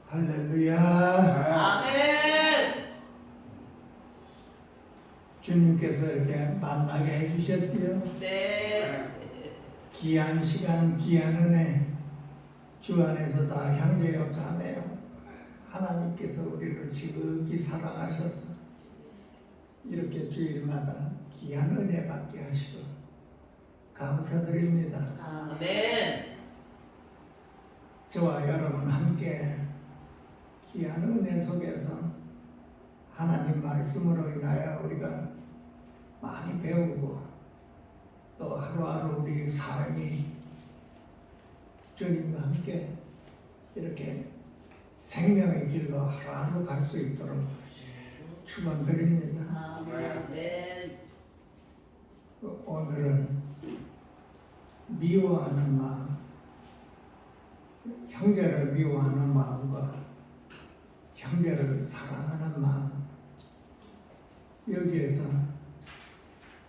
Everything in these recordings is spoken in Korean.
할렐루야. 아멘. 주님께서 이렇게 만나게 해주셨지요. 네. 귀한 시간, 귀한 은혜 주 안에서 다 형제요 자매요 하나님께서 우리를 지극히 사랑하셔서 이렇게 주일마다 귀한 은혜 받게 하시고 감사드립니다. 아멘. 저와 여러분 함께 귀한 은혜 속에서 하나님 말씀으로 인하여 우리가 많이 배우고 또 하루하루 우리 삶이 주님과 함께 이렇게 생명의 길로 하루하루 갈 수 있도록 축원드립니다. 아멘. 오늘은 미워하는 마음, 형제를 미워하는 마음과 형제를 사랑하는 마음, 여기에서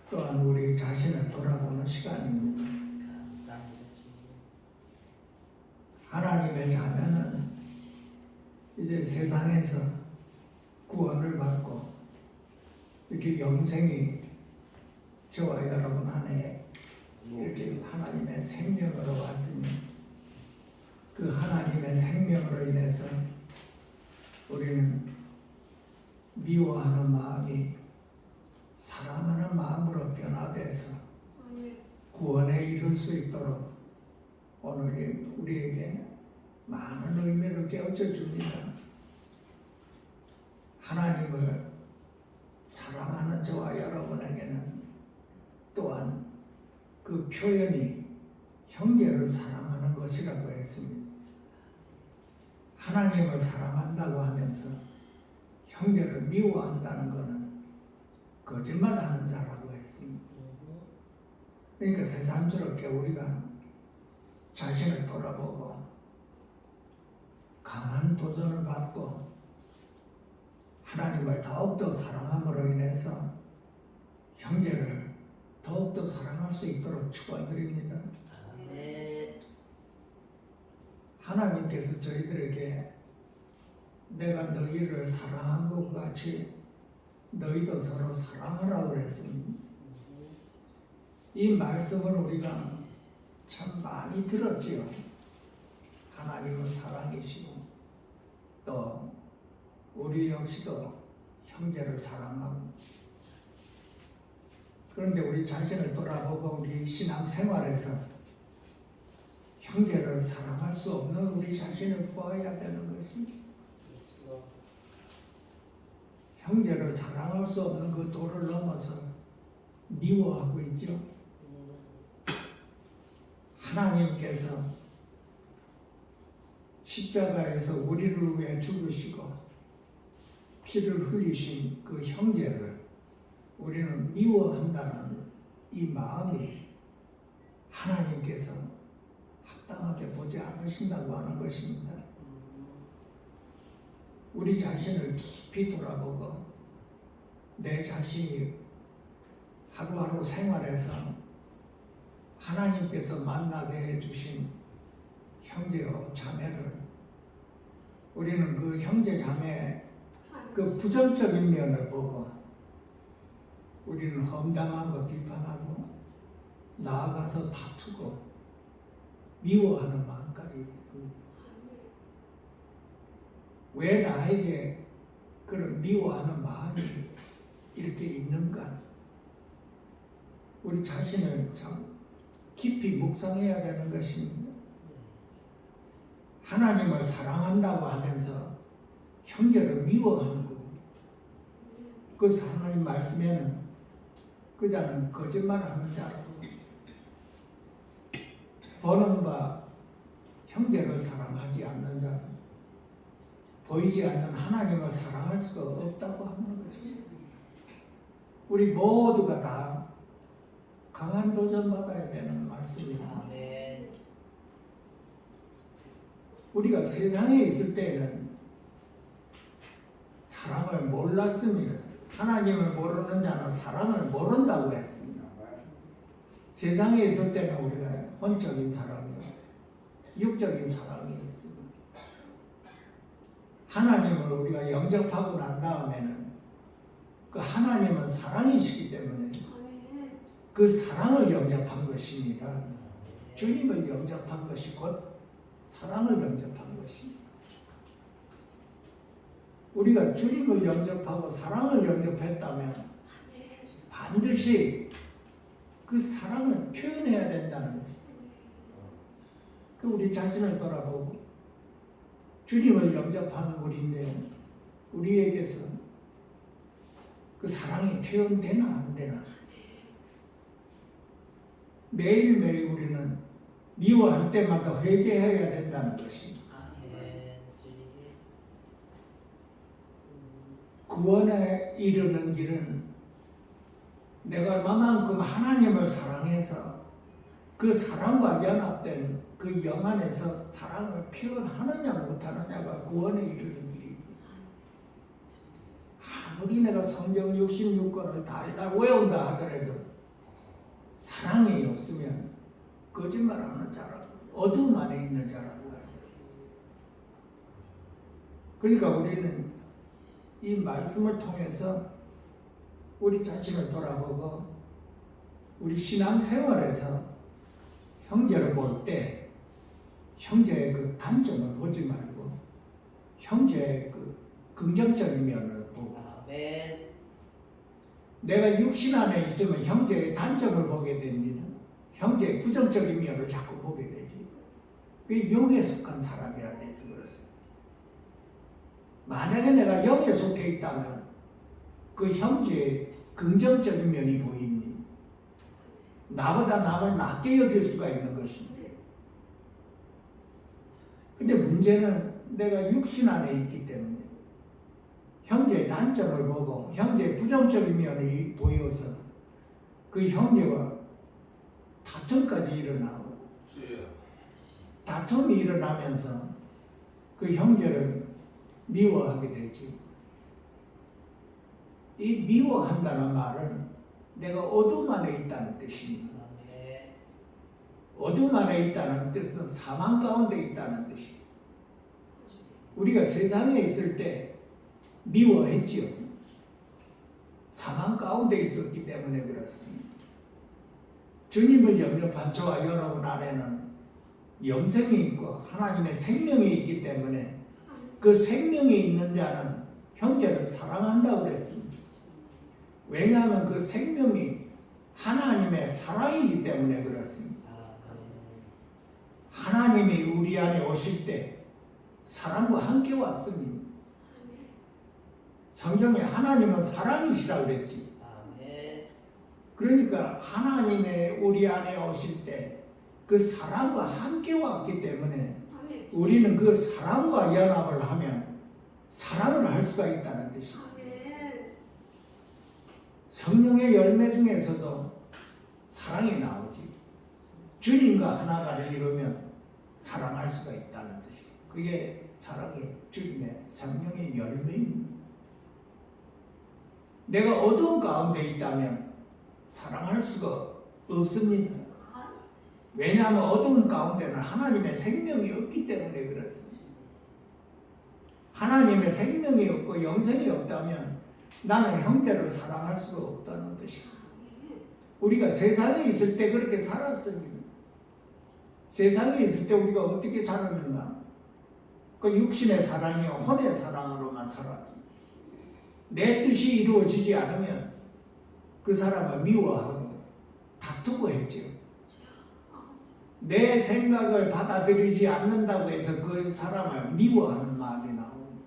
또한 우리 자신을 돌아보는 시간입니다. 하나님의 자녀는 이제 세상에서 구원을 받고 이렇게 영생이 저와 여러분 안에 이렇게 하나님의 생명으로 왔으니 그 하나님의 생명으로 인해서 우리는 미워하는 마음이 사랑하는 마음으로 변화돼서 구원에 이룰 수 있도록 오늘 우리에게 많은 의미를 깨우쳐 줍니다. 하나님을 사랑하는 저와 여러분에게는 또한 그 표현이 형제를 사랑하는 것이라고 했습니다. 하나님을 사랑한다고 하면서 형제를 미워한다는 것은 거짓말하는 자라고 했습니다. 그러니까 새삼스럽게 우리가 자신을 돌아보고 강한 도전을 받고 하나님을 더욱더 사랑함으로 인해서 형제를 더욱더 사랑할 수 있도록 축원드립니다. 하나님께서 저희들에게 내가 너희를 사랑한 것 같이 너희도 서로 사랑하라고 그랬습니다. 이 말씀을 우리가 참 많이 들었지요. 하나님은 사랑이시고 또 우리 역시도 형제를 사랑하고, 그런데 우리 자신을 돌아보고 우리 신앙생활에서 형제를 사랑할 수 없는 우리 자신을 보아야 되는 것입니다. 형제를 사랑할 수 없는 그 도를 넘어서 미워하고 있죠. 하나님께서 십자가에서 우리를 위해 죽으시고 피를 흘리신 그 형제를 우리는 미워한다는 이 마음이 하나님께서 합당하게 보지 않으신다고 하는 것입니다. 우리 자신을 깊이 돌아보고 내 자신이 하루하루 생활에서 하나님께서 만나게 해주신 형제요 자매를 우리는 그 형제 자매의 그 부정적인 면을 보고 우리는 험담하고 비판하고 나아가서 다투고 미워하는 마음까지 있습니다. 왜 나에게 그런 미워하는 마음이 이렇게 있는가? 우리 자신을 참 깊이 묵상해야 되는 것입니다. 하나님을 사랑한다고 하면서 형제를 미워하는 거예요. 그 하나님 말씀에는 그 자는 거짓말하는 자라고, 보는 바 형제를 사랑하지 않는 자는 보이지 않는 하나님을 사랑할 수가 없다고 하는 것입니다. 우리 모두가 다 강한 도전받아야 되는 말씀입니다. 우리가 세상에 있을 때는 사랑을 몰랐습니다. 하나님을 모르는 자는 사랑을 모른다고 했습니다. 세상에 있을 때는 우리가 혼적인 사랑이요, 육적인 사랑이 있습니다. 하나님을 우리가 영접하고 난 다음에는 그 하나님은 사랑이시기 때문에 그 사랑을 영접한 것입니다. 주님을 영접한 것이 곧 사랑을 영접한 것입니다. 우리가 주님을 영접하고 사랑을 영접했다면 반드시 그 사랑을 표현해야 된다는 거예요. 그 우리 자신을 돌아보고 주님을 영접한 우리인데 우리에게서 그 사랑이 표현되나 안 되나? 매일매일 우리는 미워할 때마다 회개해야 된다는 것입니다. 구원에 이르는 길은 내가 얼마만큼 하나님을 사랑해서 그 사랑과 연합된 그 영 안에서 사랑을 표현하느냐 못하느냐가 구원에 이르는 길입니다. 아무리 내가 성경 66권을 달달 외운다 하더라도 사랑이 없으면 거짓말하는 자라고 어두움 안에 있는 자라고 해요. 그러니까 우리는 이 말씀을 통해서 우리 자신을 돌아보고 우리 신앙생활에서 형제를 볼 때 형제의 그 단점을 보지 말고 형제의 그 긍정적인 면을 보고 내가 육신 안에 있으면 형제의 단점을 보게 됩니다. 형제의 부정적인 면을 자꾸 보게 되지. 그게 영에 속한 사람이라 돼서 그렇습니다. 만약에 내가 영에 속해 있다면 그 형제의 긍정적인 면이 보이니 나보다 남을 낮게 여길 수가 있는 것입니다. 근데 문제는 내가 육신 안에 있기 때문에 형제의 단점을 보고 형제의 부정적인 면이 보여서 그 형제와 다툼까지 일어나고 다툼이 일어나면서 그 형제를 미워하게 되지. 이 미워한다는 말은 내가 어둠 안에 있다는 뜻입니다. 어둠 안에 있다는 뜻은 사망 가운데 있다는 뜻입니다. 우리가 세상에 있을 때 미워했지요. 사망 가운데 있었기 때문에 그렇습니다. 주님을 영접한 저와 여러분 안에는 영생이 있고 하나님의 생명이 있기 때문에 그 생명이 있는 자는 형제를 사랑한다고 그랬습니다. 왜냐하면 그 생명이 하나님의 사랑이기 때문에 그렇습니다. 하나님이 우리 안에 오실 때 사랑과 함께 왔습니다. 성경에 하나님은 사랑이시라 그랬지. 그러니까 하나님의 우리 안에 오실 때 그 사랑과 함께 왔기 때문에 우리는 그 사랑과 연합을 하면 사랑을 할 수가 있다는 뜻입니다. 성령의 열매 중에서도 사랑이 나오지. 주님과 하나가를 이루면 사랑할 수가 있다는 뜻입니다. 그게 사랑의 주님의 성령의 열매입니다. 내가 어두운 가운데 있다면 사랑할 수가 없습니다. 왜냐하면 어두운 가운데는 하나님의 생명이 없기 때문에 그렇습니다. 하나님의 생명이 없고 영생이 없다면 나는 형제를 사랑할 수가 없다는 뜻입니다. 우리가 세상에 있을 때 그렇게 살았습니다. 세상에 있을 때 우리가 어떻게 살았는가? 그 육신의 사랑이 혼의 사랑으로만 살았지. 내 뜻이 이루어지지 않으면 그 사람을 미워하고 다투고 했죠. 내 생각을 받아들이지 않는다고 해서 그 사람을 미워하는 마음이 나오고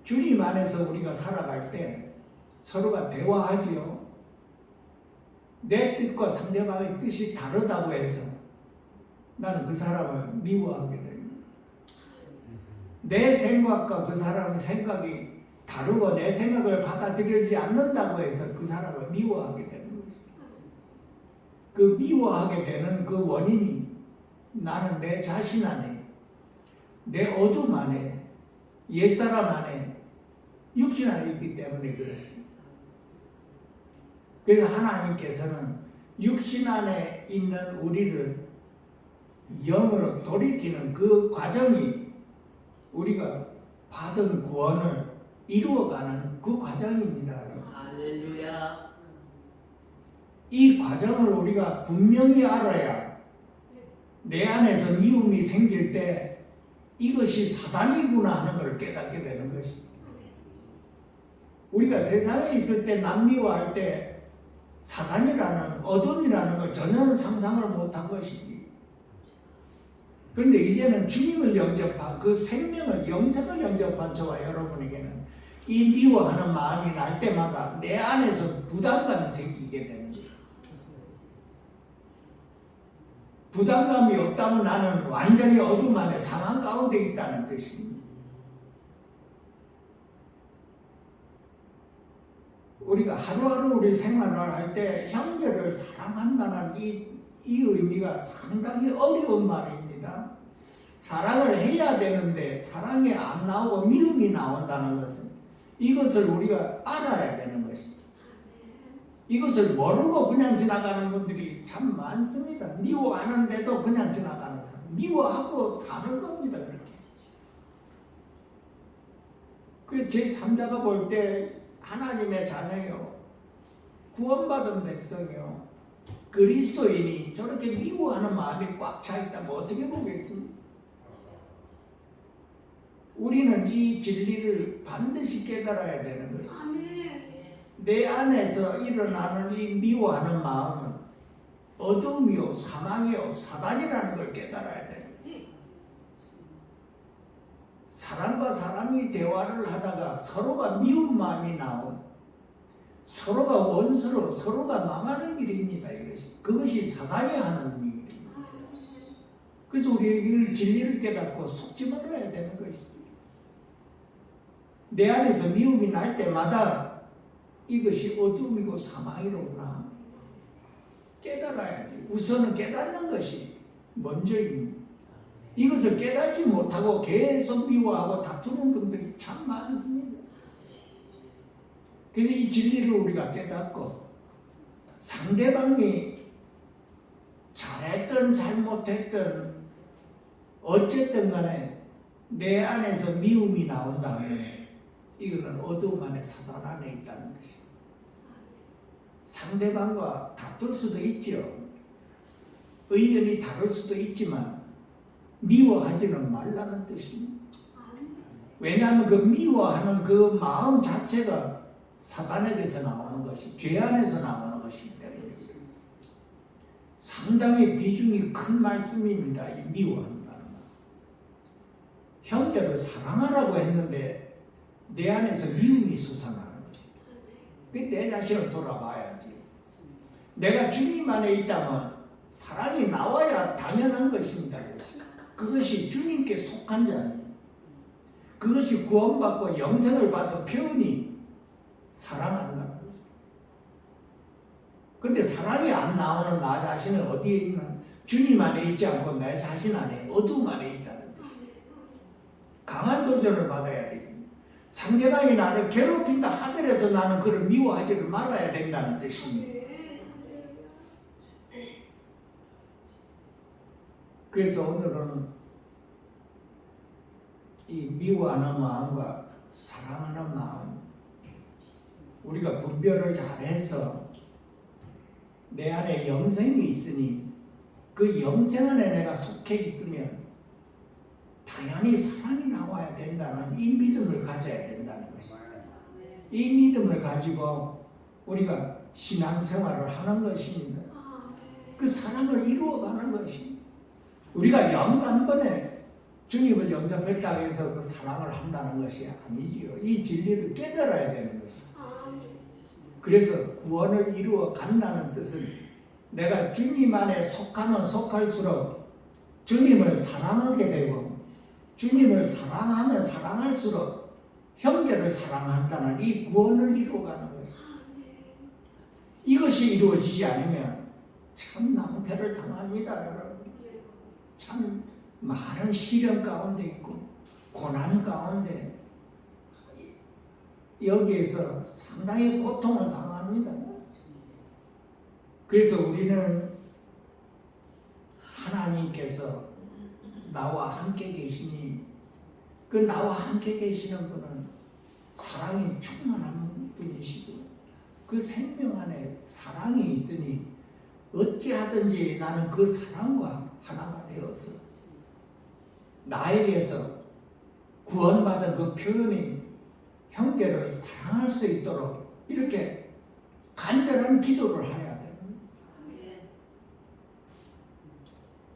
주님 안에서 우리가 살아갈 때 서로가 대화하지요. 내 뜻과 상대방의 뜻이 다르다고 해서 나는 그 사람을 미워하게 됩니다. 내 생각과 그 사람의 생각이 다르고 내 생각을 받아들이지 않는다고 해서 그 사람을 미워하게 되는 거죠. 그 미워하게 되는 그 원인이 나는 내 자신 안에, 내 어둠 안에, 옛사람 안에, 육신 안에 있기 때문에 그렇습니다. 그래서 하나님께서는 육신 안에 있는 우리를 영으로 돌이키는 그 과정이 우리가 받은 구원을 이루어가는 그 과정입니다. 할렐루야. 이 과정을 우리가 분명히 알아야 내 안에서 미움이 생길 때 이것이 사단이구나 하는 걸 깨닫게 되는 것입니다. 우리가 세상에 있을 때 남 미워할 때 사단이라는 어둠이라는 걸 전혀 상상을 못한 것이지. 그런데 이제는 주님을 영접한 그 생명을 영생을 영접한 저와 여러분에게는 이 미워하는 마음이 날 때마다 내 안에서 부담감이 생기게 되는 거예요. 부담감이 없다면 나는 완전히 어둠 안에 상황 가운데 있다는 뜻입니다. 우리가 하루하루 우리 생활을 할 때 형제를 사랑한다는 이 의미가 상당히 어려운 말입니다. 사랑을 해야 되는데 사랑이 안 나오고 미움이 나온다는 것은 이것을 우리가 알아야 되는 것입니다. 이것을 모르고 그냥 지나가는 분들이 참 많습니다. 미워하는데도 그냥 지나가는 사람. 미워하고 사는 겁니다. 그렇게. 그래서 제3자가 볼 때 하나님의 자녀요, 구원받은 백성이요, 그리스도인이 저렇게 미워하는 마음이 꽉 차 있다면 어떻게 보겠습니까? 우리는 이 진리를 반드시 깨달아야 되는 것입니다. 내 안에서 일어나는 이 미워하는 마음은 어둠이요, 사망이요, 사단이라는 걸 깨달아야 돼요. 사람과 사람이 대화를 하다가 서로가 미운 마음이 나온, 서로가 원수로 서로가 망하는 일입니다. 그것이 사단이 하는 일입니다. 그래서 우리는 진리를 깨닫고 속지 말아야 되는 것입니다. 내 안에서 미움이 날 때마다 이것이 어둠이고 사망이로구나 깨달아야지. 우선은 깨닫는 것이 먼저입니다. 이것을 깨닫지 못하고 계속 미워하고 다투는 분들이 참 많습니다. 그래서 이 진리를 우리가 깨닫고 상대방이 잘했든 잘못했든 어쨌든 간에 내 안에서 미움이 나온다면 이거는 어두움 안에 사단 안에 있다는 것입니다. 상대방과 다툴 수도 있죠. 의견이 다를 수도 있지만 미워하지는 말라는 뜻입니다. 왜냐하면 그 미워하는 그 마음 자체가 사단에게서 나오는 것이, 죄 안에서 나오는 것이기 때문에 상당히 비중이 큰 말씀입니다. 이 미워한다는 말. 형제를 사랑하라고 했는데 내 안에서 미움이 솟아나는 거지. 내 자신을 돌아봐야지. 내가 주님 안에 있다면 사랑이 나와야 당연한 것입니다. 그것이 주님께 속한 자입니다. 그것이 구원받고 영생을 받은 표현이 사랑한다는 거죠. 그런데 사랑이 안 나오는 나 자신은 어디에 있나? 주님 안에 있지 않고 내 자신 안에 어둠 안에 있다는 뜻이에요. 강한 도전을 받아야 됩니다. 상대방이 나를 괴롭힌다 하더라도 나는 그를 미워하지를 말아야 된다는 뜻입니다. 그래서 오늘은 이 미워하는 마음과 사랑하는 마음, 우리가 분별을 잘해서 내 안에 영생이 있으니 그 영생 안에 내가 속해 있으면 당연히 사랑이 나와야 된다는 이 믿음을 가져야 된다는 것입니다. 이 믿음을 가지고 우리가 신앙생활을 하는 것입니다. 그 사랑을 이루어가는 것입니다. 우리가 영단번에 주님을 영접했다고 해서 그 사랑을 한다는 것이 아니지요. 이 진리를 깨달아야 되는 것입니다. 그래서 구원을 이루어 간다는 뜻은 내가 주님 안에 속하면 속할수록 주님을 사랑하게 되고 주님을 사랑하면 사랑할수록 형제를 사랑한다는 이 구원을 이루어가는 것입니다. 이것이 이루어지지 않으면 참 낭패를 당합니다, 여러분. 참 많은 시련 가운데 있고 고난 가운데 여기에서 상당히 고통을 당합니다. 그래서 우리는 하나님께서 나와 함께 계시니 그 나와 함께 계시는 분은 사랑이 충만한 분이시고 그 생명 안에 사랑이 있으니 어찌하든지 나는 그 사랑과 하나가 되어서 나에게서 구원받은 그 표현인 형제를 사랑할 수 있도록 이렇게 간절한 기도를 해야 돼요.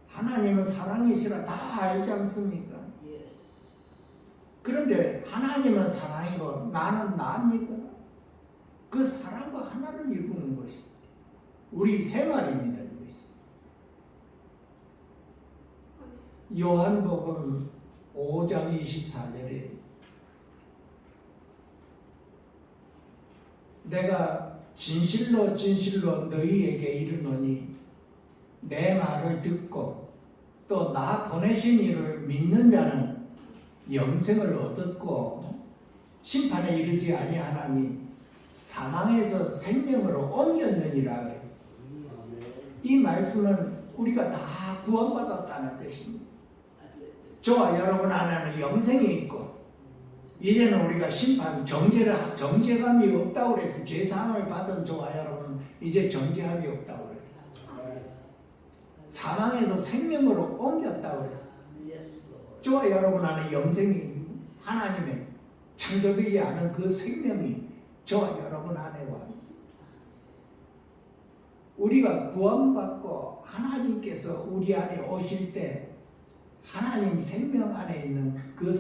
하나님은 사랑이시라 다 알지 않습니까? 그런데 하나님은 사랑이고 나는 나입니까? 그 사랑과 하나를 이루는 것이 우리 생활입니다. 이것이. 요한복음 5장 24절에 내가 진실로 진실로 너희에게 이르노니 내 말을 듣고 또 나 보내신 이를 믿는 자는 영생을 얻었고 심판에 이르지 아니하나니 사망에서 생명으로 옮겼느니라 그랬어요. 이 말씀은 우리가 다 구원받았다는 뜻입니다. 저와 여러분 안에는 영생이 있고 이제는 우리가 심판 정죄감이 없다고 그랬어요. 죄사함을 받은 저와 여러분은 이제 정죄함이 없다고 그랬어요. 사망에서 생명으로 옮겼다고 그랬어요. 저와 여러분 안에 영생이 하나님의 창조되지 않은 그 생명이 저와 여러분 안에 와. 우리가 구원받고 하나님께서 우리 안에 오실 때 하나님 생명 안에 있는 그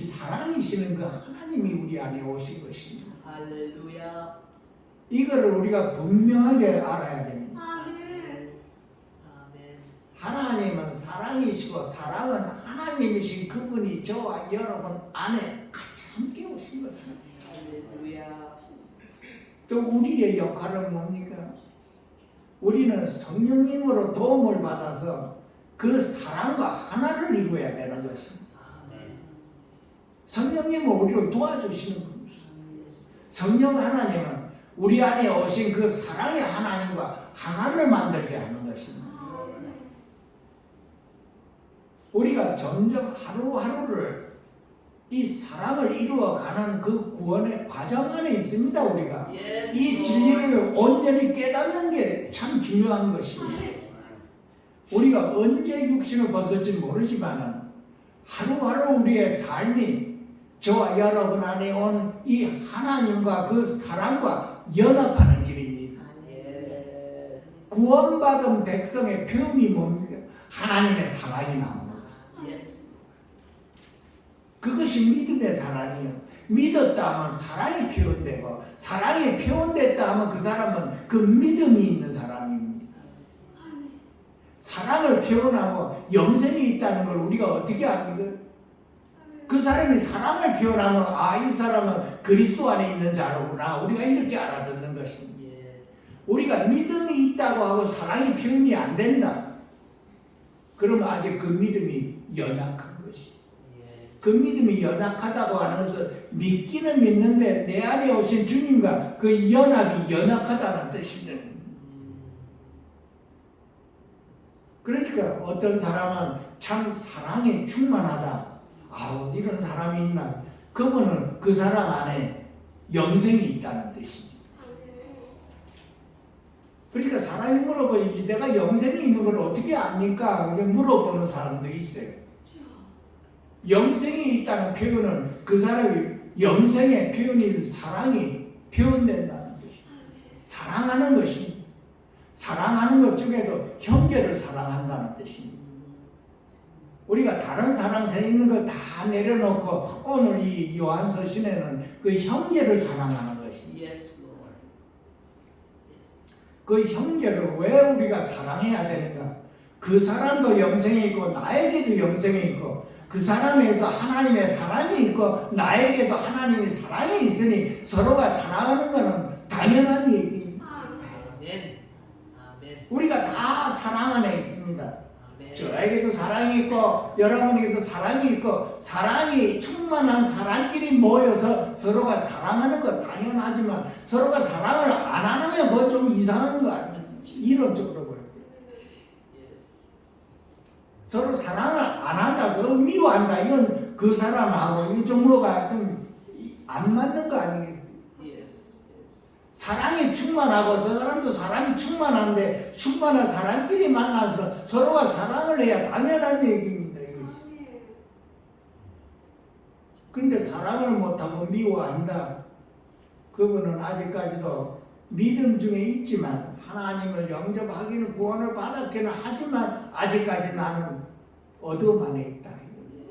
사랑이시는 그 하나님이 우리 안에 오신 것입니다. 할렐루야. 이거를 우리가 분명하게 알아야 됩니다. 하나님은 사랑이시고 사랑은 하나님이신 그분이 저와 여러분 안에 같이 함께 오신 것입니다. 할렐루야. 또 우리의 역할은 뭡니까? 우리는 성령님으로 도움을 받아서 그 사랑과 하나를 이루어야 되는 것입니다. 성령님은 우리를 도와주시는 분입니다. 성령 하나님은 우리 안에 오신 그 사랑의 하나님과 하나를 만들게 하는 것입니다. 우리가 점점 하루하루를 이 사랑을 이루어가는 그 구원의 과정 안에 있습니다. 우리가 이 진리를 온전히 깨닫는 게 참 중요한 것입니다. 우리가 언제 육신을 벗을지 모르지만 하루하루 우리의 삶이 저와 여러분 안에 온 이 하나님과 그 사랑과 연합하는 길입니다. 구원받은 백성의 표현이 뭡니까? 하나님의 사랑이 나옵니다. 그것이 믿음의 사랑이에요. 믿었다 하면 사랑이 표현되고 사랑이 표현됐다 하면 그 사람은 그 믿음이 있는 사람입니다. 사랑을 표현하고 영생이 있다는 걸 우리가 어떻게 압니까? 그 사람이 사랑을 표현하면 이 사람은 그리스도 안에 있는 자로구나 우리가 이렇게 알아듣는 것입니다. 우리가 믿음이 있다고 하고 사랑이 표현이 안 된다. 그러면 아직 그 믿음이 연약한 것이죠. 그 믿음이 연약하다고 하는 것은 믿기는 믿는데 내 안에 오신 주님과 그 연합이 연약하다는 뜻이죠. 그러니까 어떤 사람은 참 사랑에 충만하다. 이런 사람이 있나? 그분은 그 사람 안에 영생이 있다는 뜻이죠. 그러니까 사람이 물어보니 내가 영생이 있는 걸 어떻게 압니까? 물어보는 사람도 있어요. 영생이 있다는 표현은 그 사람이 영생의 표현인 사랑이 표현된다는 뜻입니다. 사랑하는 것입니다. 사랑하는 것 중에도 형제를 사랑한다는 뜻입니다. 우리가 다른 사랑세 있는 거 다 내려놓고 오늘 이 요한서신에는 그 형제를 사랑하는 것입니다. 그 형제를 왜 우리가 사랑해야 되는가? 그 사람도 영생이 있고 나에게도 영생이 있고 그 사람에게도 하나님의 사랑이 있고 나에게도 하나님의 사랑이 있으니 서로가 사랑하는 것은 당연한 얘기입니다. 우리가 다 사랑 안에 있습니다. 저에게도 사랑이 있고 여러분에게도 사랑이 있고 사랑이 충만한 사람끼리 모여서 서로가 사랑하는 것 당연하지만 서로가 사랑을 안 하면 그거 좀 이상한 거 아니에요? 이론적으로 볼 때. 서로 사랑을 안 한다, 서로 미워한다. 이건 그 사람하고 이 종교가 좀 안 맞는 거 아니겠어요? Yes. 사랑이 충만하고 저 사람도 사람이 충만한데 충만한 사람끼리 만나서 서로가 사랑을 해야 당연한 얘기입니다. 이것이. 근데 사랑을 못하고 미워한다. 그분은 아직까지도 믿음 중에 있지만 하나님을 영접하기는 구원을 받았기는 하지만 아직까지 나는 어둠 안에 있다.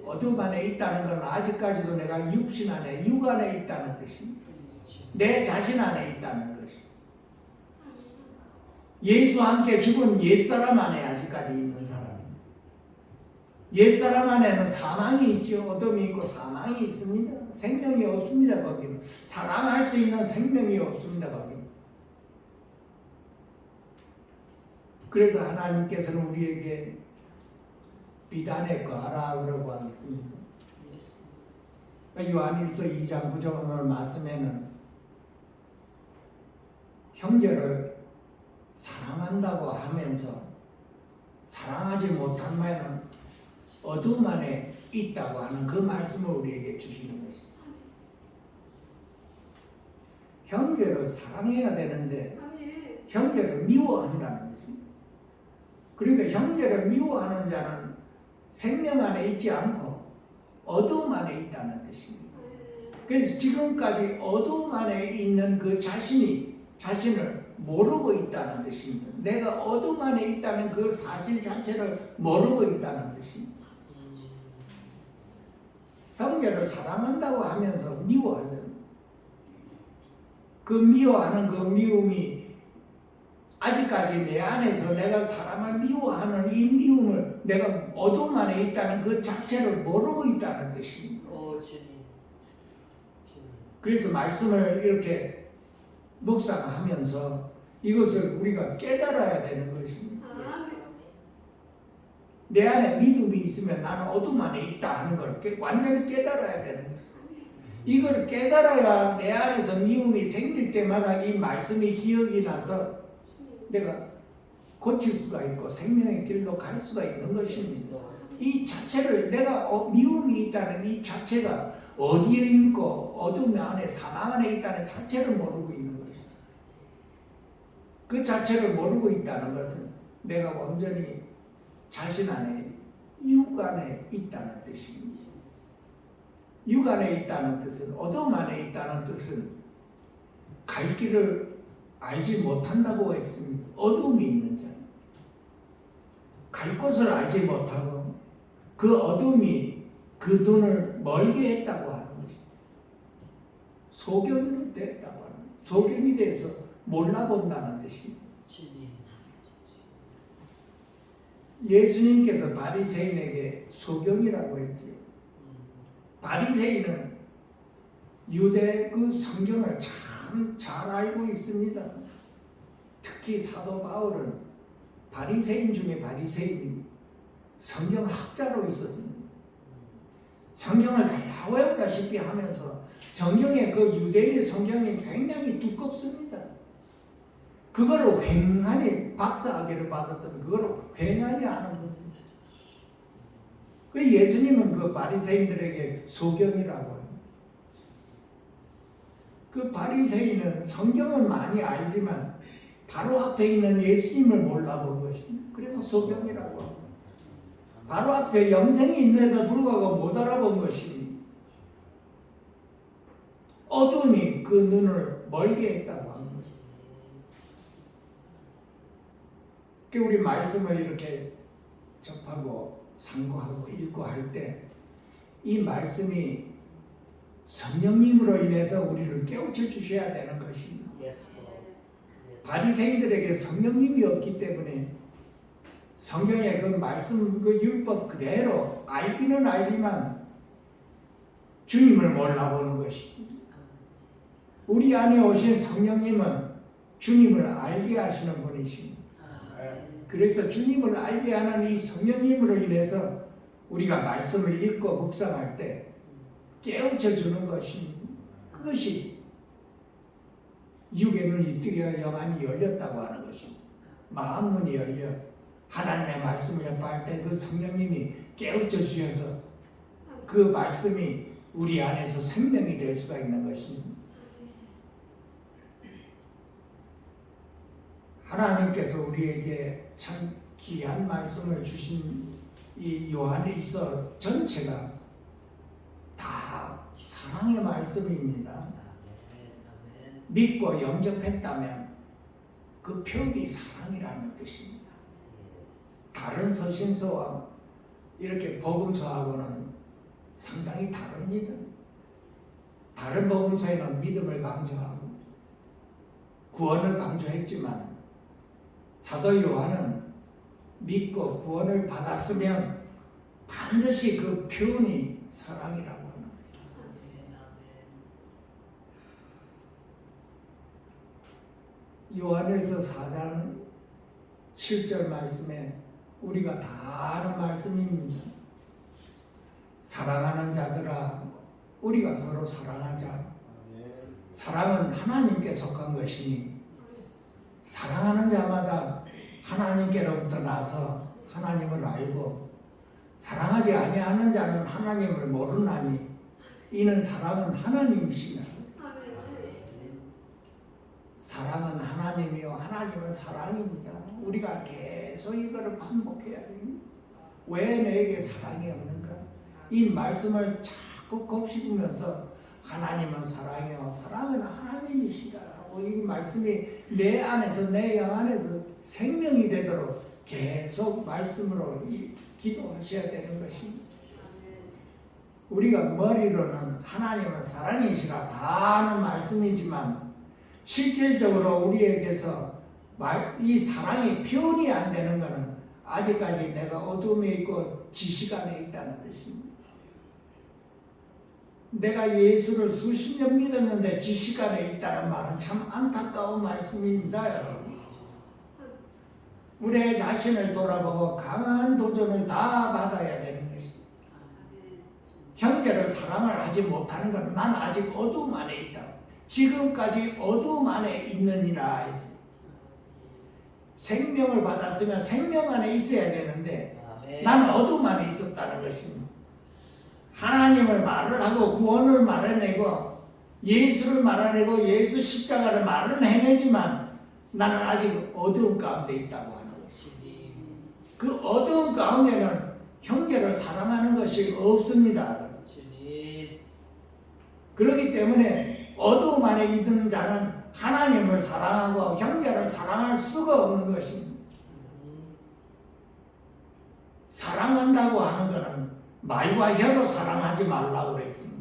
어둠 안에 있다는 건 아직까지도 내가 육신 안에, 육 안에 있다는 뜻입니다. 내 자신 안에 있다는 것이. 예수와 함께 죽은 옛사람 안에 아직까지 있는 사람입니다. 옛사람 안에는 사망이 있죠. 어둠이 있고 사망이 있습니다. 생명이 없습니다. 거기는. 사랑할 수 있는 생명이 없습니다. 거기는. 그래서 하나님께서는 우리에게 비단에 거하라 그러고 하겠습니다. Yes. 요한일서 2장 9절 오늘 말씀에는 형제를 사랑한다고 하면서 사랑하지 못한다면 어둠 안에 있다고 하는 그 말씀을 우리에게 주시는 것입니다. 형제를 사랑해야 되는데 형제를 미워한다는 것입니다. 그러니까 형제를 미워하는 자는 생명 안에 있지 않고 어둠 안에 있다는 뜻입니다. 그래서 지금까지 어둠 안에 있는 그 자신을 모르고 있다는 뜻입니다. 내가 어둠 안에 있다는 그 사실 자체를 모르고 있다는 뜻입니다. 형제를 사랑한다고 하면서 미워하잖아요. 그 미워하는 그 미움이 아직까지 내 안에서 내가 사람을 미워하는 이 미움을 내가 어둠 안에 있다는 그 자체를 모르고 있다는 뜻입니다. 주님. 그래서 말씀을 이렇게 묵상하면서 이것을 우리가 깨달아야 되는 것입니다. 내 안에 믿음이 있으면 나는 어둠 안에 있다 하는 걸 완전히 깨달아야 되는 것입니다. 이걸 깨달아야 내 안에서 미움이 생길 때마다 이 말씀이 기억이 나서 내가 고칠 수가 있고 생명의 길로 갈 수가 있는 것입니다. 이 자체를 내가 미움이 있다는 이 자체가 어디에 있고 어둠 안에 사망 안에 있다는 자체를 모르고 있는 것입니다. 그 자체를 모르고 있다는 것은 내가 완전히 자신 안에 육 안에 있다는 뜻입니다. 육 안에 있다는 뜻은 어둠 안에 있다는 뜻은 갈 길을 알지 못한다고 했습니다. 어둠이 있는 자. 갈 곳을 알지 못하고 그 어둠이 그 눈을 멀게 했다고 하는 것입니다. 소경이 됐다고 하는 것입니다. 소경이 돼서 몰라본다는 뜻입니다. 예수님께서 바리새인에게 소경이라고 했죠. 바리새인은 유대 그 성경을 참 잘 알고 있습니다. 특히 사도 바울은 바리새인 중에 바리새인이 성경학자로 있었습니다. 성경을 다 외우다시피 하면서 성경의 그 유대인의 성경이 굉장히 두껍습니다. 그거를 횡하니 박사학위를 받았던 그거를 횡하니 아는 겁니다. 그 예수님은 그 바리새인들에게 소경이라고 합니다. 그 바리새인은 성경은 많이 알지만 바로 앞에 있는 예수님을 몰라본 것입니다. 그래서 소경이라고 합니다. 바로 앞에 영생이 있는데도 불구하고 못 알아본 것이니 어둠이 그 눈을 멀게 했다고 합니다. 우리 말씀을 이렇게 접하고 상고하고 읽고 할 때 이 말씀이 성령님으로 인해서 우리를 깨우쳐 주셔야 되는 것입니다. 바리새인들에게 성령님이 없기 때문에 성경의 그 말씀, 그 율법 그대로 알기는 알지만 주님을 몰라보는 것입니다. 우리 안에 오신 성령님은 주님을 알게 하시는 분이십니다. 그래서 주님을 알게 하는 이 성령님으로 인해서 우리가 말씀을 읽고 묵상할 때 깨우쳐 주는 것입니다. 그것이 육의 눈이 뜨게 영안이 열렸다고 하는 것입니다. 마음 문이 열려 하나님의 말씀을 접할 때 그 성령님이 깨우쳐 주셔서 그 말씀이 우리 안에서 생명이 될 수가 있는 것입니다. 하나님께서 우리에게 참 귀한 말씀을 주신 이 요한일서 전체가 다 사랑의 말씀입니다. 믿고 영접했다면 그 표현이 사랑이라는 뜻입니다. 다른 서신서와 이렇게 복음서하고는 상당히 다릅니다. 다른 복음서에는 믿음을 강조하고 구원을 강조했지만 사도 요한은 믿고 구원을 받았으면 반드시 그 표현이 사랑이라고 하는 거예요. 요한일서 4장 7절 말씀에 우리가 다 아는 말씀입니다. 사랑하는 자들아 우리가 서로 사랑하자. 사랑은 하나님께 속한 것이니 사랑하는 자마다 하나님께로부터 나서 하나님을 알고 사랑하지 아니하는 자는 하나님을 모르나니 이는 사랑은 하나님이시며 사랑은 하나님이요 하나님은 사랑입니다. 우리가 계속 이거를 반복해야 됩니다. 왜 내게 사랑이 없는가? 이 말씀을 자꾸 곱씹으면서 하나님은 사랑이요 사랑은 하나님이시라 하고 이 말씀이 내 안에서 내 영 안에서 생명이 되도록 계속 말씀으로 기도하셔야 되는 것입니다. 우리가 머리로는 하나님은 사랑이시라 다 아는 말씀이지만 실질적으로 우리에게서 이 사랑이 표현이 안 되는 것은 아직까지 내가 어둠에 있고 지식 안에 있다는 뜻입니다. 내가 예수를 수십 년 믿었는데 지식 안에 있다는 말은 참 안타까운 말씀입니다, 여러분. 우리의 자신을 돌아보고 강한 도전을 다 받아야 되는 것입니다. 형제를 사랑을 하지 못하는 것은 난 아직 어둠 안에 있다. 지금까지 어둠 안에 있느니라 해서 생명을 받았으면 생명 안에 있어야 되는데 나는 어둠 안에 있었다는 것입니다. 하나님을 말을 하고 구원을 말해내고 예수를 말해내고 예수 십자가를 말을 해내지만 나는 아직 어두운 가운데 있다고 하는 것입니다. 그 어두운 가운데는 형제를 사랑하는 것이 없습니다. 그렇기 때문에 어두움 안에 있는 자는 하나님을 사랑하고 형제를 사랑할 수가 없는 것입니다. 사랑한다고 하는 것은 말과 혀로 사랑하지 말라고 그랬습니다.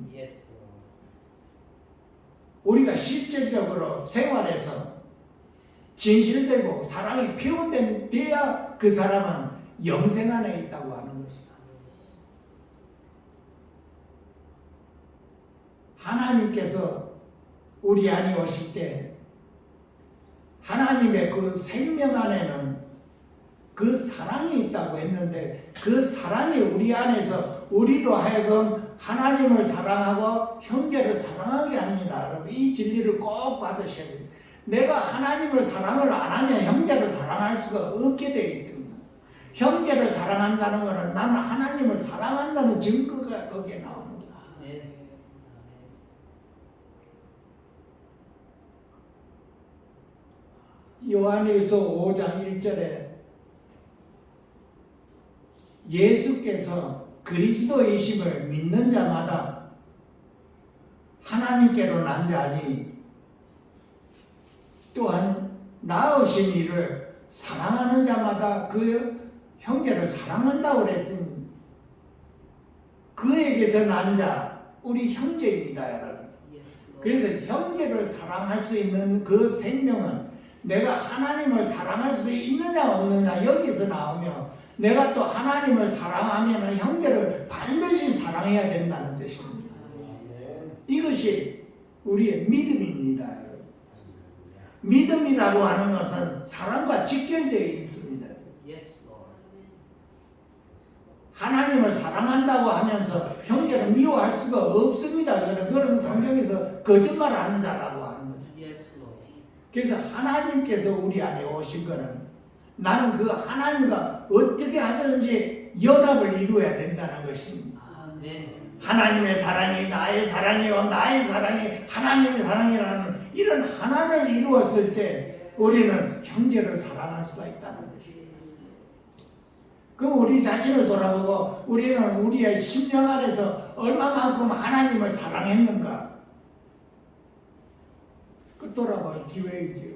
우리가 실질적으로 생활에서 진실되고 사랑이 표현돼야 그 사람은 영생 안에 있다고 하는 것입니다. 하나님께서 우리 안에 오실 때 하나님의 그 생명 안에는 그 사랑이 있다고 했는데 그 사랑이 우리 안에서 우리로 하여금 하나님을 사랑하고 형제를 사랑하게 합니다. 여러분 이 진리를 꼭 받으셔야 됩니다. 내가 하나님을 사랑을 안 하면 형제를 사랑할 수가 없게 되어 있습니다. 형제를 사랑한다는 것은 나는 하나님을 사랑한다는 증거가 거기에 나옵니다. 요한일서 5장 1절에 예수께서 그리스도이심을 믿는 자마다 하나님께로 난 자니 또한 나으신 이를 사랑하는 자마다 그 형제를 사랑한다고 그랬습니다. 그에게서 난 자 우리 형제입니다, 여러분. 그래서 형제를 사랑할 수 있는 그 생명은 내가 하나님을 사랑할 수 있느냐 없느냐 여기서 나오며 내가 또 하나님을 사랑하면 형제를 반드시 사랑해야 된다는 뜻입니다. 이것이 우리의 믿음입니다. 믿음이라고 하는 것은 사랑과 직결되어 있습니다. 하나님을 사랑한다고 하면서 형제를 미워할 수가 없습니다. 그것은 성경에서 거짓말하는 자라고 하는 거죠. 그래서 하나님께서 우리 안에 오신 것은 나는 그 하나님과 어떻게 하든지 연합을 이루어야 된다는 것입니다. 아멘. 하나님의 사랑이 나의 사랑이요 나의 사랑이 하나님의 사랑이라는 이런 하나를 이루었을 때 우리는 형제를 사랑할 수가 있다는 것입니다. 그럼 우리 자신을 돌아보고 우리는 우리의 심령 안에서 얼마만큼 하나님을 사랑했는가? 그 돌아볼 기회이지요.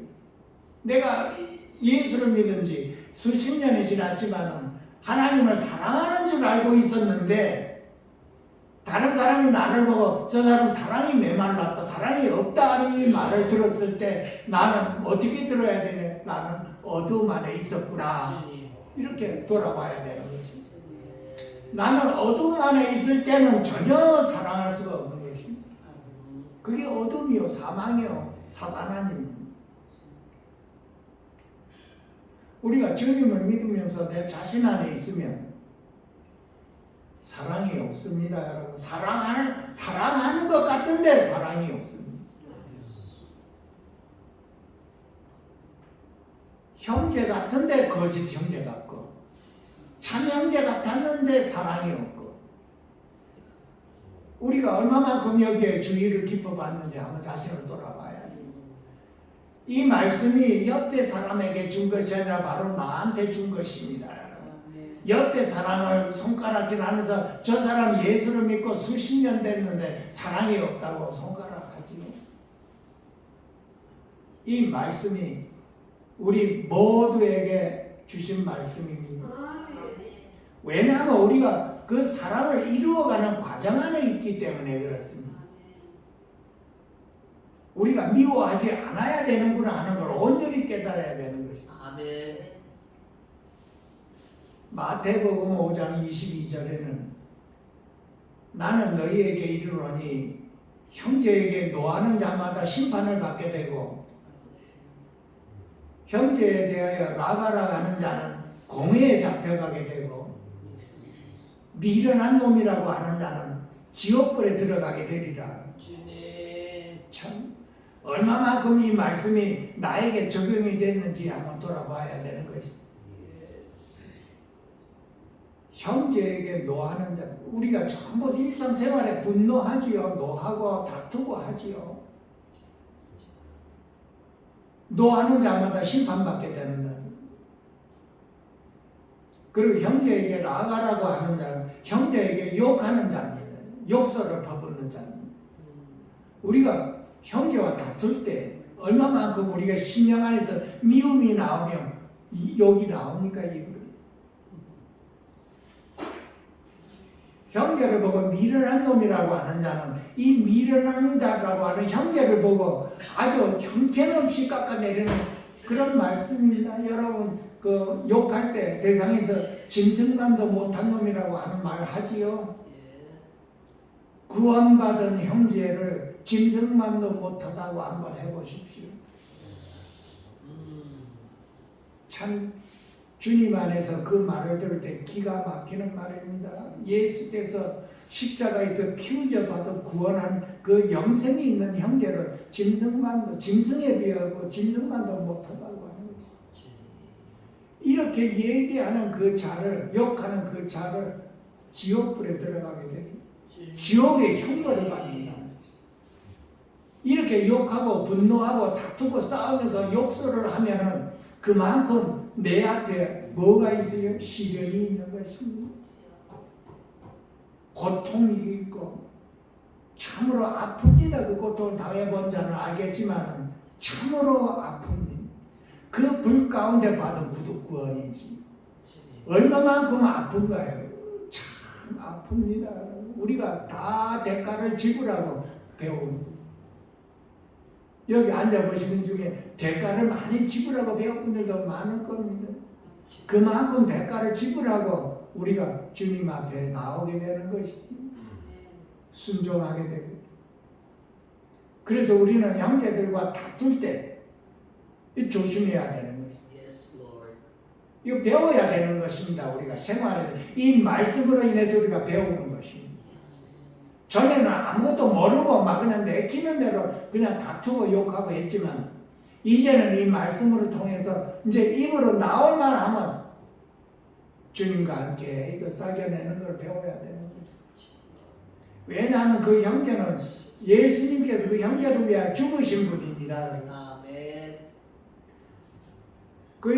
내가 예수를 믿은 지 수십 년이 지났지만 하나님을 사랑하는 줄 알고 있었는데 다른 사람이 나를 보고 저 사람 사랑이 메말랐다, 사랑이 없다는 이 말을 들었을 때 나는 어떻게 들어야 되냐? 나는 어두움 안에 있었구나. 이렇게 돌아봐야 되는 것입니다. 나는 어두움 안에 있을 때는 전혀 사랑할 수가 없는 것입니다. 그게 어둠이요, 사망이요, 사단 아닙니다. 우리가 주님을 믿으면서 내 자신 안에 있으면 사랑이 없습니다, 여러분. 사랑하는 것 같은데 사랑이 없습니다. 형제 같은데 거짓 형제 같고, 참 형제 같았는데 사랑이 없고, 우리가 얼마만큼 여기에 주의를 깊어봤는지 한번 자신을 돌아봐야지. 이 말씀이 옆에 사람에게 준 것이 아니라 바로 나한테 준 것입니다. 옆에 사람을 손가락질하면서 저 사람 예수를 믿고 수십 년 됐는데 사랑이 없다고 손가락하지요. 이 말씀이 우리 모두에게 주신 말씀입니다. 왜냐하면 우리가 그 사랑을 이루어가는 과정 안에 있기 때문에 그렇습니다. 우리가 미워하지 않아야 되는구나 하는 걸 온전히 깨달아야 되는 것입니다. 아멘. 마태복음 5장 22절에는 나는 너희에게 이르노니 형제에게 노하는 자마다 심판을 받게 되고 형제에 대하여 라가라 하는 자는 공회에 잡혀가게 되고 미련한 놈이라고 하는 자는 지옥불에 들어가게 되리라. 참 얼마만큼 이 말씀이 나에게 적용이 됐는지 한번 돌아봐야 되는 것입니다. 형제에게 노하는 자, 우리가 전부 일상생활에 분노하지요. 노하고 다투고 하지요. 노하는 자마다 심판받게 되는 날. 그리고 형제에게 라가라고 하는 자는 형제에게 욕하는 자입니다. 욕설을 퍼붓는 자입니다. 우리가 형제와 다툴 때 얼마만큼 우리가 심령 안에서 미움이 나오면 욕이 나옵니까? 입으로. 형제를 보고 미련한 놈이라고 하는 자는 이 미련한 자라고 하는 형제를 보고 아주 형편없이 깎아내리는 그런 말씀입니다. 여러분 그 욕할 때 세상에서 짐승만도 못한 놈이라고 하는 말 하지요. 구원받은 형제를 짐승만도 못하다고 한번 해보십시오. 참 주님 안에서 그 말을 들을 때 기가 막히는 말입니다. 예수께서 십자가에서 피 흘려 받아 구원한 그 영생이 있는 형제를 짐승에 비하고 짐승만도 못하다고 하는 거죠. 이렇게 얘기하는 그 자를, 욕하는 그 자를 지옥불에 들어가게 됩니다. 지옥의 형벌을 받는다는 거죠. 이렇게 욕하고 분노하고 다투고 싸우면서 욕설을 하면은 그만큼 내 앞에 뭐가 있어요? 시련이 있는 것입니다. 고통이 있고 참으로 아픕니다. 그 고통을 당해본 자는 알겠지만 참으로 아픕니다. 그 불 가운데 받은 구원이지. 얼마만큼 아픈가요? 참 아픕니다. 우리가 다 대가를 지불하고 배웁니다. 여기 앉아보시는 중에 대가를 많이 지불하고 배운 분들도 많을 겁니다. 그만큼 대가를 지불하고 우리가 주님 앞에 나오게 되는 것이지. 순종하게 되고. 그래서 우리는 형제들과 다툴 때 조심해야 되는 것이죠. 이거 배워야 되는 것입니다. 우리가 생활에서 이 말씀으로 인해서 우리가 배우는 것입니다. 전에는 아무것도 모르고 막 그냥 내키는 대로 그냥 다투고 욕하고 했지만 이제는 이 말씀으로 통해서 이제 입으로 나올 만하면 주님과 함께 이거 싸겨내는 걸 배워야 되는 거죠. 왜냐하면 그 형제는 예수님께서 그 형제를 위해 죽으신 분입니다. 아멘. 그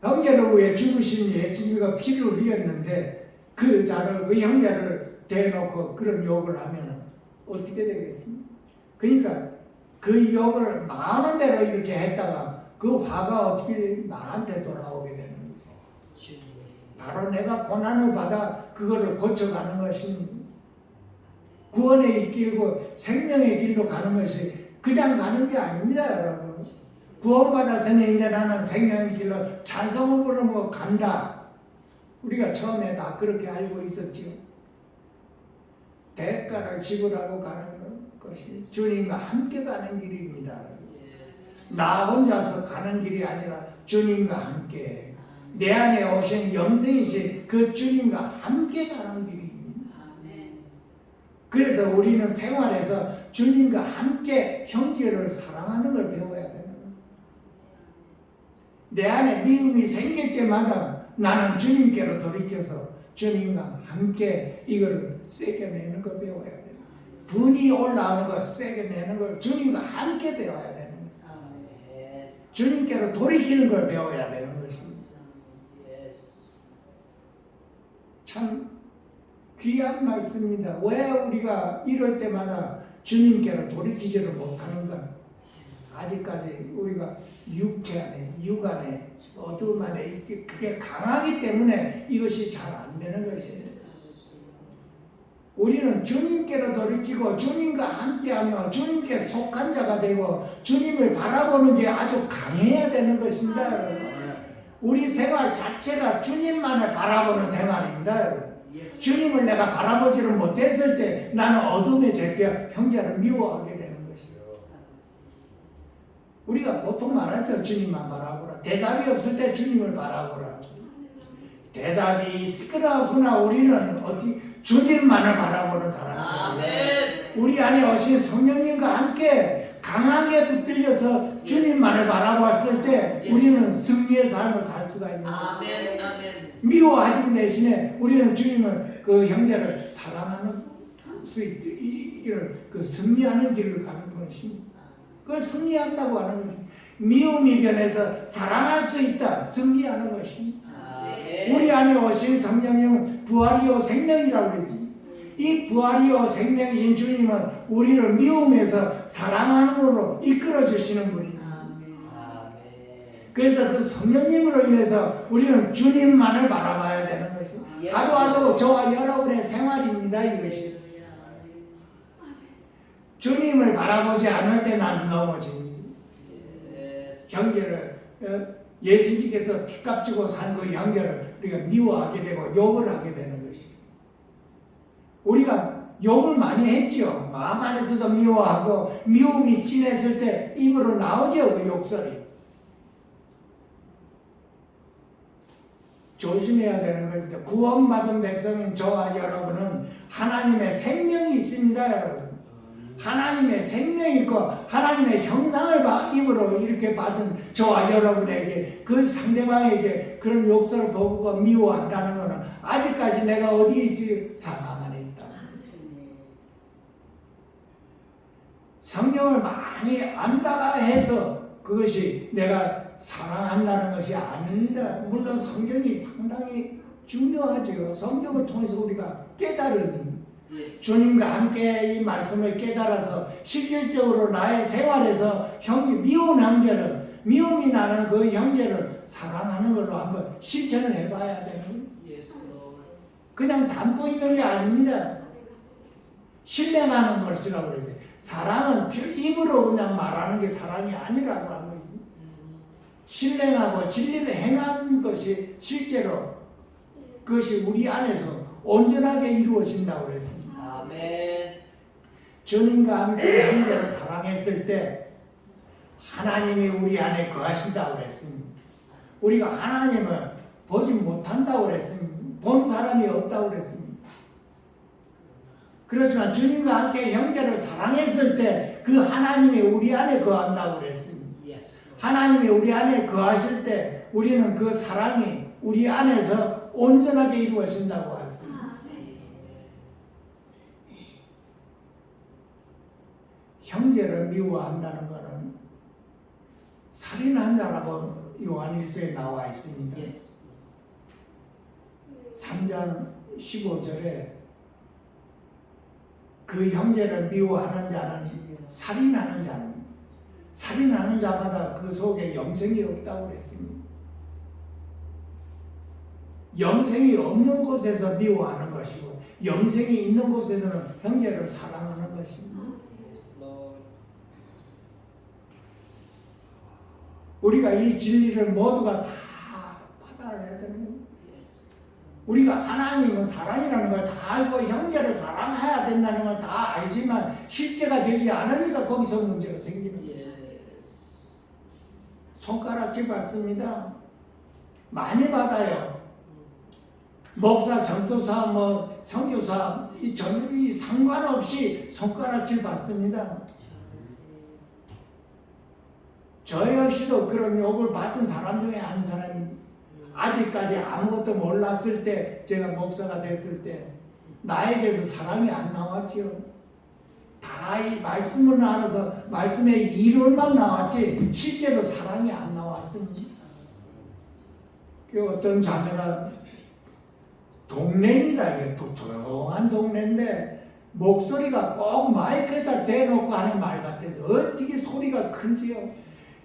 형제를 위해 죽으신 예수님과 피를 흘렸는데 그 자를 그 형제를 대놓고 그런 욕을 하면 어떻게 되겠습니까? 그러니까 그 욕을 많은 대로 이렇게 했다가 그 화가 어떻게 나한테 돌아오게 되는 거죠. 바로 내가 고난을 받아 그거를 고쳐가는 것이 구원의 길고 생명의 길로 가는 것이 그냥 가는 게 아닙니다, 여러분. 구원받았으니 이제 나는 생명의 길로 찬송을 부르며 간다. 우리가 처음에 다 그렇게 알고 있었지요. 대가를 지불하고 가는 것이 주님과 함께 가는 길입니다. 나 혼자서 가는 길이 아니라 주님과 함께 내 안에 오신 영생이신 그 주님과 함께 가는 길입니다. 그래서 우리는 생활에서 주님과 함께 형제를 사랑하는 걸 배워야 되는 거예요. 내 안에 미움이 생길 때마다 나는 주님께로 돌이켜서 주님과 함께 이걸 새겨내는 걸 배워야 돼요. 분이 올라오는 걸 새겨내는 걸 주님과 함께 배워야 되는 거예요. 주님께로 돌이키는 걸 배워야 되는 것입니다. 참 귀한 말씀입니다. 왜 우리가 이럴 때마다 주님께로 돌이키지를 못하는가? 아직까지 우리가 육체 안에, 육 안에, 어두움 안에 그게 강하기 때문에 이것이 잘 안 되는 것입니다. 우리는 주님께로 돌이키고 주님과 함께하며 주님께 속한 자가 되고 주님을 바라보는 게 아주 강해야 되는 것입니다. 여러분. 우리 생활 자체가 주님만을 바라보는 생활입니다. 여러분. 주님을 내가 바라보지를 못했을 때 나는 어둠에 잡혀 형제를 미워하게 되는 것이요. 우리가 보통 말하죠. 주님만 바라보라. 대답이 없을 때 주님을 바라보라. 대답이 시끄러우나 우리는 어디 주님만을 바라보는 사람입니다. 우리 안에 오신 성령님과 함께 강하게 붙들려서 주님만을 바라봤을 때 우리는 승리의 삶을 살 수가 있는 거예요. 미워하지 대신에 우리는 주님을 그 형제를 사랑하는 수 있기를 그 승리하는 길을 가는 것입니다. 그걸 승리한다고 하는 것입니다. 미움이 변해서 사랑할 수 있다. 승리하는 것입니다. 우리 안에 오신 성령님은 부활이요 생명이라고 그러지. 이 부활이요 생명이신 주님은 우리를 미움에서 사랑함으로 이끌어 주시는 분입니다. 그래서 그 성령님으로 인해서 우리는 주님만을 바라봐야 되는 것입니다. 하루하루 저와 여러분의 생활입니다. 이것이 주님을 바라보지 않을 때 나는 넘어집니다. 형제를 예수님께서 피값 주고 산 그 형제를 우리가 미워하게 되고 욕을 하게 되는 것이. 우리가 욕을 많이 했죠. 마음 안에서도 미워하고 미움이 진했을 때 입으로 나오죠. 그 욕설이. 조심해야 되는 것입니다. 구원받은 백성인 저와 여러분은 하나님의 생명이 있습니다. 여러분. 하나님의 생명이 있고 하나님의 형상을 입으로 이렇게 받은 저와 여러분에게 그 상대방에게 그런 욕설을 보고 미워한다는 것은 아직까지 내가 어디에 있어요? 사망 안에 있다. 성경을 많이 안다가 해서 그것이 내가 사랑한다는 것이 아닙니다. 물론 성경이 상당히 중요하죠. 성경을 통해서 우리가 깨달은 주님과 함께 이 말씀을 깨달아서 실질적으로 나의 생활에서 미운 형제를 미움이 나는 그 형제를 사랑하는 걸로 한번 실천을 해봐야 되는 거예요. 그냥 담고 있는 게 아닙니다. 신뢰하는 것이라고 그러세요. 사랑은 입으로 그냥 말하는 게 사랑이 아니라고 하는 거예요. 신뢰하고 진리를 행하는 것이 실제로 그것이 우리 안에서 온전하게 이루어진다고 그랬습니다. 주님과 함께 형제를 사랑했을 때 하나님이 우리 안에 거하신다고 그랬습니다. 우리가 하나님을 보지 못한다고 그랬습니다. 본 사람이 없다고 그랬습니다. 그렇지만 주님과 함께 형제를 사랑했을 때 그 하나님이 우리 안에 거한다고 그랬습니다. 하나님이 우리 안에 거하실 때 우리는 그 사랑이 우리 안에서 온전하게 이루어진다고 했습니다. 형제를 미워한다는 것은 살인한 자라고 요한일서에 나와 있습니다. 3장 15절에 그 형제를 미워하는 자는 살인하는 자는 살인하는 자마다 그 속에 영생이 없다고 그랬습니다. 영생이 없는 곳에서 미워하는 것이고 영생이 있는 곳에서는 형제를 사랑하는 것입니다. 우리가 이 진리를 모두가 다 받아야 되는 거예요. 우리가 하나님은 사랑이라는 걸 다 알고 형제를 사랑해야 된다는 걸 다 알지만 실제가 되지 않으니까 거기서 문제가 생기는 거예요. 손가락질 받습니다. 많이 받아요. 목사, 전도사, 선교사 이 상관없이 손가락질 받습니다. 저 역시도 그런 욕을 받은 사람 중에 한 사람입니다. 아직까지 아무것도 몰랐을 때 제가 목사가 됐을 때 나에게서 사랑이 안 나왔지요. 다 이 말씀을 나눠서 말씀의 이론만 나왔지 실제로 사랑이 안 나왔습니다. 그 어떤 자매가 동네입니다. 이게 또 조용한 동네인데 목소리가 꼭 마이크에다 대놓고 하는 말 같아서 어떻게 소리가 큰지요.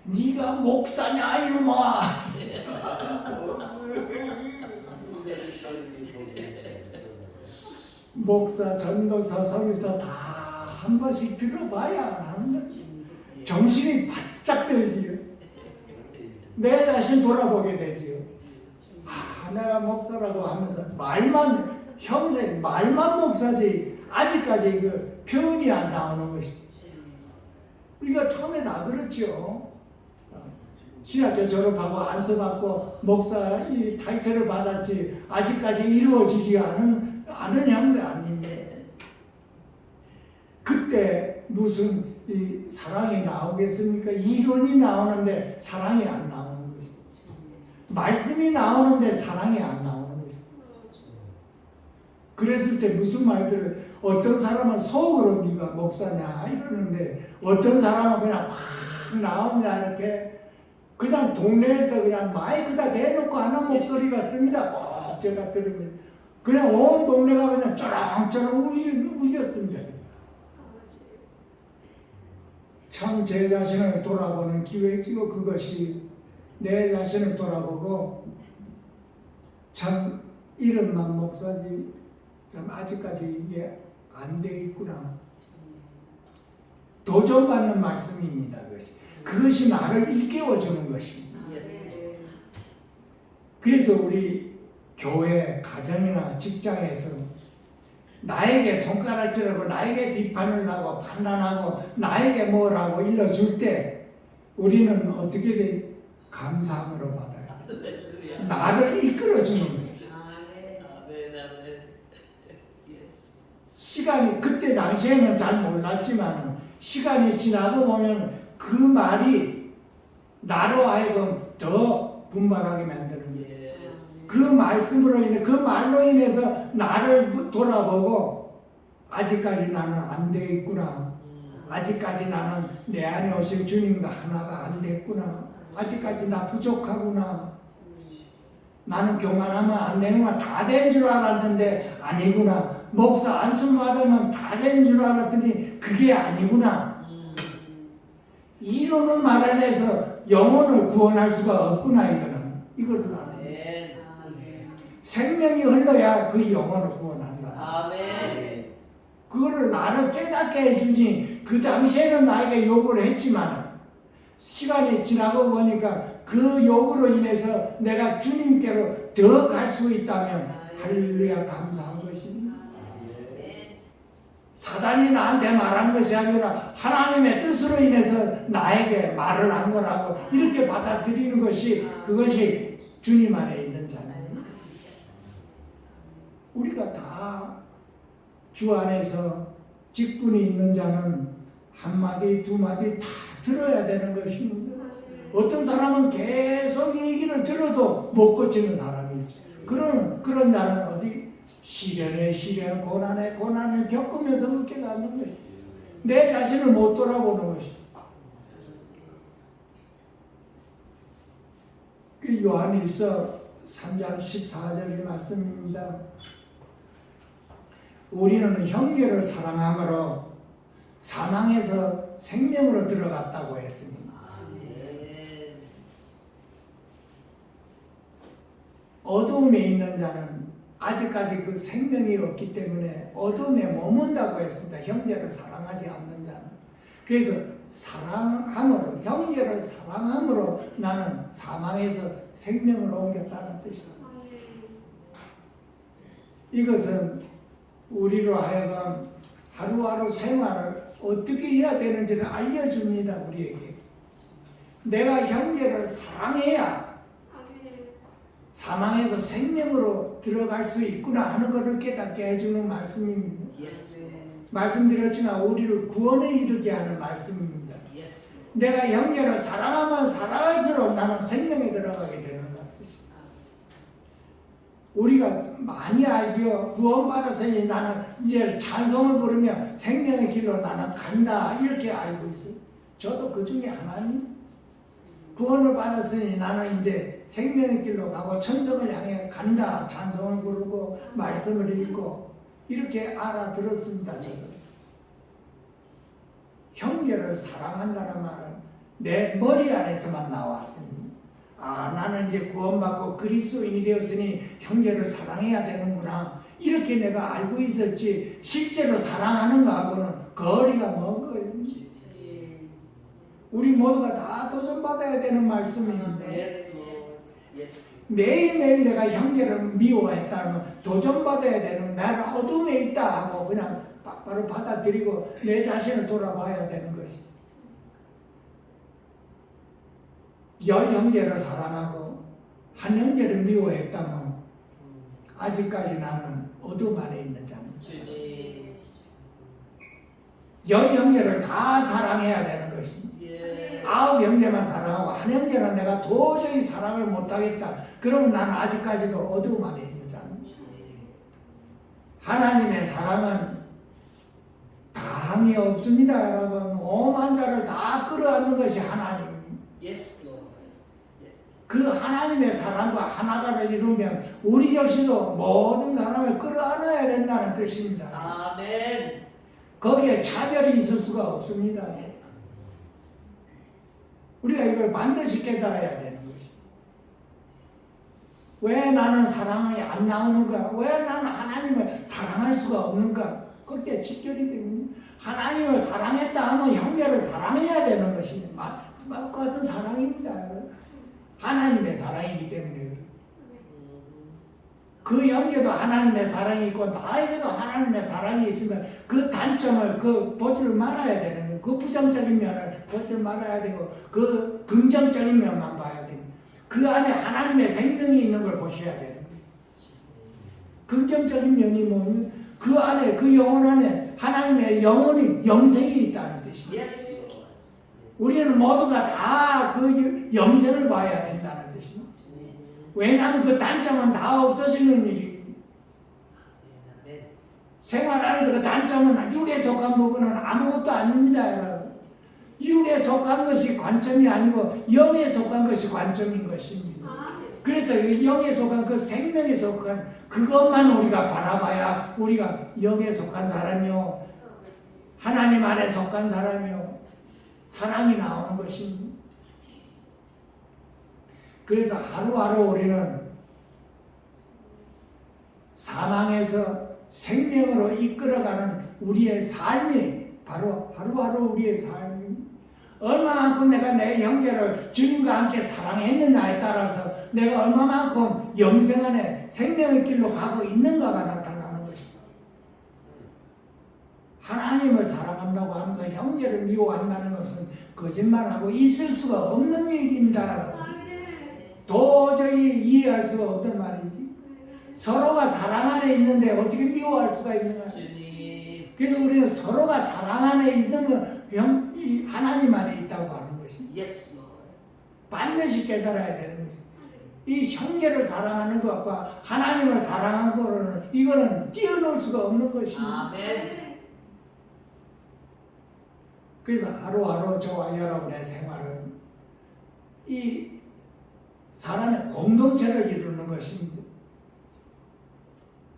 네가 목사냐 이놈아. 목사, 전도사, 선교사 다 한 번씩 들어봐야 하는 거지. 정신이 바짝 들지요. 내 자신 돌아보게 되지요. 내가 목사라고 하면서 말만 형생 말만 목사지 아직까지 그 표현이 안 나오는 것이. 우리가 처음에 다 그렇죠. 신학교 졸업하고 안수받고 목사 이 타이틀을 받았지 아직까지 이루어지지 않은 형제 아닙니까? 그때 무슨 이 사랑이 나오겠습니까? 이론이 나오는데 사랑이 안 나오는 것이. 말씀이 나오는데 사랑이 안 나오는 것이. 그랬을 때 무슨 말들을 어떤 사람은 속으로 네가 목사냐 이러는데 어떤 사람은 그냥 팍 나옵니다. 이렇게 그냥 동네에서 그냥 마이크다 대놓고 하는 목소리가 씁니다. 꼭 제가 들으면 그냥 온 동네가 그냥 쩌렁쩌렁 울렸습니다. 참 제 자신을 돌아보는 기회지요. 그것이 내 자신을 돌아보고 참 이름만 목사지 참 아직까지 이게 안 돼 있구나. 도전받는 말씀입니다. 그것이 나를 일깨워주는 것입니다. 그래서 우리 교회, 가정이나 직장에서 나에게 손가락질하고 나에게 비판을 하고 판단하고 나에게 뭐라고 일러줄 때 우리는 어떻게 돼? 감사함으로 받아요. 나를 이끌어주는 거예요. 시간이 그때 당시에는 잘 몰랐지만 시간이 지나고 보면 그 말이 나로 하여금 더 분발하게 만드는 거예요. 그 말씀으로 인해 그 말로 인해서 나를 돌아보고 아직까지 나는 안 돼 있구나. 아직까지 나는 내 안에 오신 주님과 하나가 안 됐구나. 아직까지 나 부족하구나. 나는 교만하면 안 되는구나. 다 된 줄 알았는데 아니구나. 목사 안수 받으면 다 된 줄 알았더니 그게 아니구나. 이론을 말해내서 영혼을 구원할 수가 없구나. 이거를 알아요. 생명이 흘러야 그 영혼을 구원한다. 아멘. 그거를 나를 깨닫게 해주니 그 당시에는 나에게 요구를 했지만 시간이 지나고 보니까 그 요구로 인해서 내가 주님께로 더 갈 수 있다면 할렐루야 감사한 것입니다. 사단이 나한테 말한 것이 아니라 하나님의 뜻으로 인해서 나에게 말을 한 거라고 이렇게 받아들이는 것이 그것이 주님 안에 있는 자는 우리가 다 주 안에서 직분이 있는 자는 한마디 두마디 다 들어야 되는 것입니다. 어떤 사람은 계속 얘기를 들어도 못 고치는 사람이 있어요. 그런 자는 어디 시련에 시련, 고난에 고난을 겪으면서 그렇게 가는 것이에요. 내 자신을 못 돌아보는 것이에요. 그 요한일서 3장 14절의 말씀입니다. 우리는 형제를 사랑함으로 사망에서 생명으로 들어갔다고 했습니다. 어두움에 있는 자는 아직까지 그 생명이 없기 때문에 어둠에 머문다고 했습니다. 형제를 사랑하지 않는 자는. 그래서 사랑함으로, 형제를 사랑함으로 나는 사망에서 생명으로 옮겼다는 뜻입니다. 이것은 우리로 하여금 하루하루 생활을 어떻게 해야 되는지를 알려줍니다. 우리에게. 내가 형제를 사랑해야 사망에서 생명으로 들어갈 수 있구나 하는 것을 깨닫게 해주는 말씀입니다. 말씀드렸지만 우리를 구원에 이르게 하는 말씀입니다. 내가 형제를 사랑하면 사랑할수록 나는 생명에 들어가게 되는 것 뜻입니다. 우리가 많이 알지요. 구원받았으니 나는 이제 찬송을 부르며 생명의 길로 나는 간다 이렇게 알고 있어요. 저도 그 중에 하나님. 구원을 받았으니 나는 이제 생명의 길로 가고 천성을 향해 간다. 찬송을 부르고 말씀을 읽고 이렇게 알아들었습니다. 저도. 형제를 사랑한다는 말은 내 머리 안에서만 나왔습니다. 아, 나는 이제 구원받고 그리스도인이 되었으니 형제를 사랑해야 되는구나. 이렇게 내가 알고 있었지 실제로 사랑하는 거하고는 거리가 먼 거예요. 우리 모두가 다 도전받아야 되는 말씀입니다. 매일매일 내가 형제를 미워했다면 도전받아야 되는, 나는 어둠에 있다 하고 그냥 바로 받아들이고 내 자신을 돌아봐야 되는 것이. 열 형제를 사랑하고 한 형제를 미워했다면 아직까지 나는 어둠 안에 있는 자입니다. 열 형제를 다 사랑해야 되는 것입니다. 9 형제만 사랑하고 한 형제는 내가 도저히 사랑을 못하겠다. 그러면 나는 아직까지도 어두움 안에 있는 자입니다. 하나님의 사랑은 다함이 없습니다. 여러분. 오만 자를 다 끌어안는 것이 하나님입니다. 그 하나님의 사랑과 하나가를 이루면 우리 역시도 모든 사람을 끌어안아야 된다는 뜻입니다. 아멘. 거기에 차별이 있을 수가 없습니다. 우리가 이걸 반드시 깨달아야 되는 것이. 왜 나는 사랑이 안 나오는가? 왜 나는 하나님을 사랑할 수가 없는가? 그렇게 직결이 됩니다. 하나님을 사랑했다 하면 형제를 사랑해야 되는 것입니다. 같은 사랑입니다. 하나님의 사랑이기 때문에 그 형제도 하나님의 사랑이 있고 나에게도 하나님의 사랑이 있으면 그 단점을 보지를 말아야 되는 거예요. 그 부정적인 면을 보지를 말아야 되고 그 긍정적인 면만 봐야 됩니다. 그 안에 하나님의 생명이 있는 걸 보셔야 되는 거예요. 긍정적인 면이 뭐냐면 그 안에 그 영혼 안에 하나님의 영생이 있다는 뜻입니다. 우리는 모두가 다 그 영생을 봐야 된다는 뜻입니다. 왜냐하면 그 단점은 다 없어지는 일입니다. 생활 안에서 그 단점은 육에 속한 부분은 아무것도 아닙니다. 여러분. 육에 속한 것이 관점이 아니고 영에 속한 것이 관점인 것입니다. 그래서 영에 속한 그 생명에 속한 그것만 우리가 바라봐야 우리가 영에 속한 사람이요 하나님 안에 속한 사람이요 사랑이 나오는 것입니다. 그래서 하루하루 우리는 사망에서 생명으로 이끌어가는 우리의 삶이 바로 하루하루 우리의 삶입니다. 얼마만큼 내가 내 형제를 주님과 함께 사랑했느냐에 따라서 내가 얼마만큼 영생 안에 생명의 길로 가고 있는가가 나타나는 것입니다. 하나님을 사랑한다고 하면서 형제를 미워한다는 것은 거짓말하고 있을 수가 없는 얘기입니다. 도저히 이해할 수가 없단 말이지. 서로가 사랑 안에 있는데 어떻게 미워할 수가 있는가? 그래서 우리는 서로가 사랑 안에 있는 이 하나님 안에 있다고 하는 것입니다. Yes, Lord. 반드시 깨달아야 되는 것입니다. 이 형제를 사랑하는 것과 하나님을 사랑하는 거는 이거는 뛰어놀 수가 없는 것입니다. 아멘. 그래서 하루하루 저와 여러분의 생활은 이 사람의 공동체를 이루는 것입니다.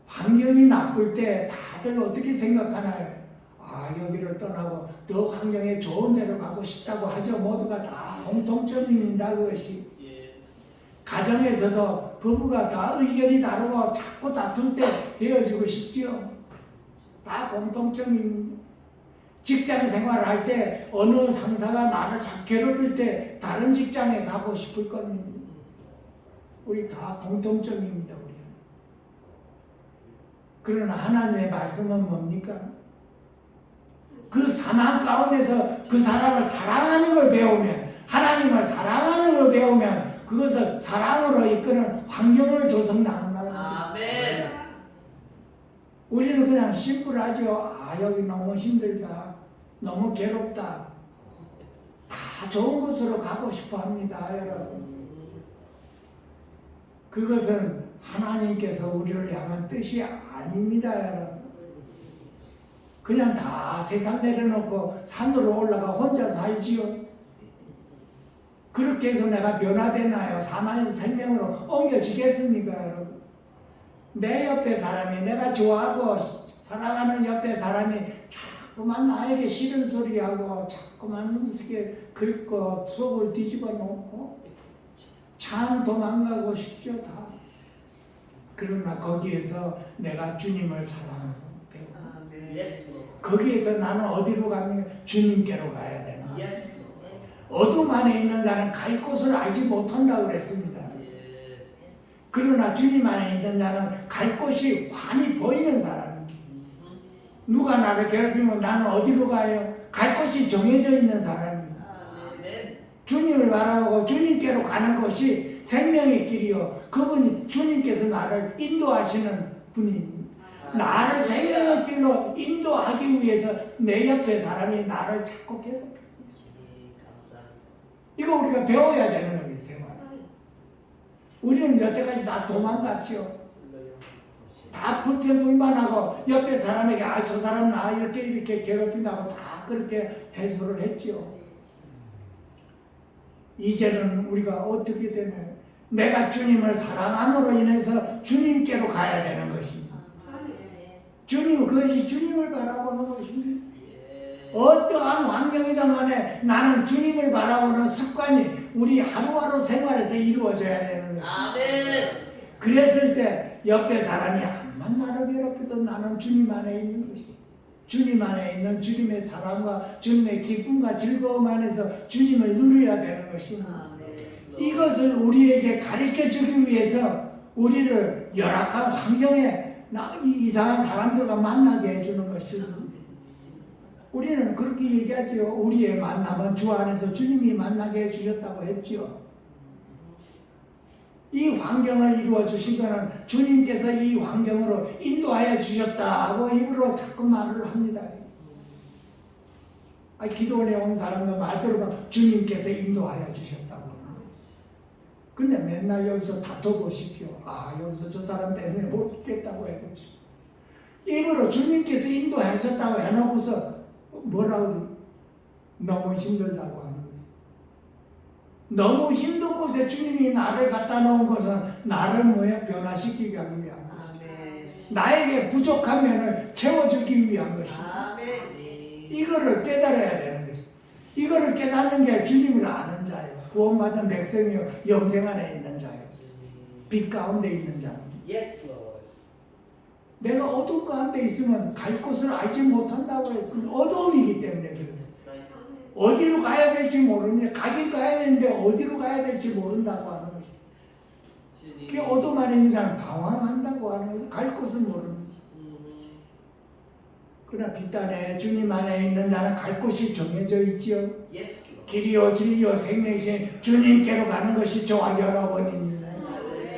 환경이 나쁠 때 다들 어떻게 생각하나요? 아, 여기를 떠나고 더 환경에 좋은 데로 가고 싶다고 하죠. 모두가 다 공통점입니다. 그것이. 예. 가정에서도 부부가 다 의견이 다르고 자꾸 다툴 때 헤어지고 싶지요. 다 공통점입니다. 직장 생활을 할 때 어느 상사가 나를 자꾸 괴롭힐 때 다른 직장에 가고 싶을 겁니다. 우리 다 공통점입니다. 우리. 그러나 하나님의 말씀은 뭡니까? 그 상황 가운데서 그 사람을 사랑하는 걸 배우면, 하나님을 사랑하는 걸 배우면 그것을 사랑으로 이끄는 환경을 조성한다는 거죠. 아멘. 우리는 그냥 심플하죠. 아, 여기 너무 힘들다. 너무 괴롭다. 다 좋은 곳으로 가고 싶어 합니다, 여러분. 그것은 하나님께서 우리를 향한 뜻이 아닙니다, 여러분. 그냥 다 세상 내려놓고 산으로 올라가 혼자 살지요. 그렇게 해서 내가 변화되나요? 사망에서 생명으로 옮겨지겠습니까, 여러분? 내 옆에 사람이, 내가 좋아하고 사랑하는 옆에 사람이 자꾸만 나에게 싫은 소리하고 자꾸만 이렇게 긁고 속을 뒤집어 놓고 참 도망가고 싶죠, 다. 그러나 거기에서 내가 주님을 사랑하고 배우고 아멘. Yes, Lord. 거기에서 나는 어디로 가면 주님께로 가야 되나? Yes, Lord. 어둠 안에 있는 자는 갈 곳을 알지 못한다고 그랬습니다. Yes. 그러나 주님 안에 있는 자는 갈 곳이 환히 보이는 사람입니다. 누가 나를 괴롭히면 나는 어디로 가요? 갈 곳이 정해져 있는 사람입니다. 아멘. 주님을 바라보고 주님께로 가는 것이 생명의 길이요. 그분이 주님께서 나를 인도하시는 분입니다. 나를 생명의 길로 인도하기 위해서 내 옆에 사람이 나를 자꾸 괴롭히고 있어요. 감사합니다. 이거 우리가 배워야 되는 겁니다. 생활. 우리는 여태까지 다 도망갔죠. 다 불평불만하고 옆에 사람에게 아, 저 사람 나 이렇게 괴롭힌다고 다 그렇게 해소를 했죠. 이제는 우리가 어떻게 되나요? 내가 주님을 사랑함으로 인해서 주님께로 가야 되는 것입니다. 주님, 그것이 주님을 바라보는 것입니다. 어떠한 환경이든 간에 나는 주님을 바라보는 습관이 우리 하루하루 생활에서 이루어져야 되는 것입니다. 아멘. 그랬을 때 옆에 사람이 암만 나를 괴롭혀도 나는 주님 안에 있는 것입니다. 주님 안에 있는 주님의 사랑과 주님의 기쁨과 즐거움 안에서 주님을 누려야 되는 것입니다. 이것을 우리에게 가르쳐주기 위해서 우리를 열악한 환경에 이상한 사람들과 만나게 해주는 것입니다. 우리는 그렇게 얘기하죠. 우리의 만남은 주 안에서 주님이 만나게 해주셨다고 했죠. 이 환경을 이루어 주신 것은 주님께서 이 환경으로 인도하여 주셨다고 입으로 자꾸 말을 합니다. 기도원에 온 사람들 말 들어보면 주님께서 인도하여 주셨다고. 근데 맨날 여기서 다퉈보십시오. 아, 여기서 저 사람 때문에 못 있겠다고 해보십시오. 입으로 주님께서 인도하셨다고 해놓고서 뭐라고 너무 힘들다고 하는 거죠. 너무 힘든 곳에 주님이 나를 갖다 놓은 것은 나를 변화시키기 위한 것입니다. 나에게 부족한 면을 채워주기 위한 것입니다. 이거를 깨달아야 되는 것입니다. 이거를 깨닫는 게 주님을 아는 자예요. 구원받은 백성이요, 영생 안에 있는 자예요. 빛 가운데 있는 자입니다. Yes, Lord. 내가 어둠 가운데 있으면 갈 곳을 알지 못한다고 했습니다. 어둠이기 때문에 그래서 어디로 가야 될지 모릅니다. 가긴 가야 되는데 어디로 가야 될지 모른다고 하는 것입니다. 그 어둠 안에 있는 자는 방황한다고 하는 것입니다. 갈 곳을 모릅니다. 그러나 빛 안에 주님 안에 있는 자는 갈 곳이 정해져 있지요. Yes, Lord. 길이요 진리요 생명이신 주님께로 가는 것이 저와 여러분입니다.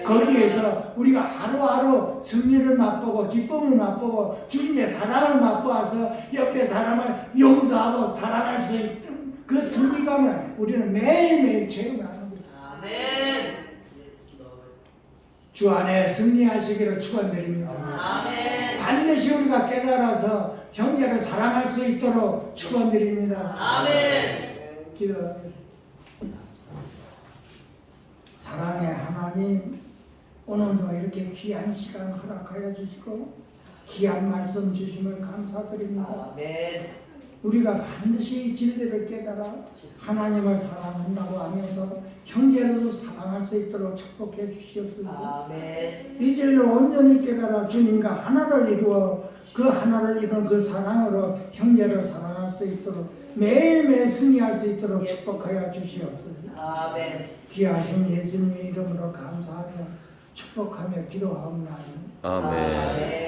거기에서 우리가 하루하루 승리를 맛보고 기쁨을 맛보고 주님의 사랑을 맛보아서 옆에 사람을 용서하고 사랑할 수 있는 그 승리감을 우리는 매일매일 체험하는 거예요. 아멘. Yes, Lord. 주 안에 승리하시기를 축원드립니다. 아멘. 반드시 우리가 깨달아서 형제를 사랑할 수 있도록 축원드립니다. 아멘. 기도하겠습니다. 사랑의 하나님, 오늘도 이렇게 귀한 시간 허락하여 주시고 귀한 말씀 주심을 감사드립니다. 아멘. 우리가 반드시 이 진리를 깨달아 하나님을 사랑한다고 하면서 형제를 사랑할 수 있도록 축복해 주시옵소서. 아멘. 이 진리를 온전히 깨달아 주님과 하나를 이루어 그 하나를 이룬 그 사랑으로 형제를 사랑할 수 있도록 매일매일 승리할 수 있도록 축복하여 주시옵소서. 아멘. 귀하신 예수님의 이름으로 감사하며 축복하며 기도하옵나니 아멘.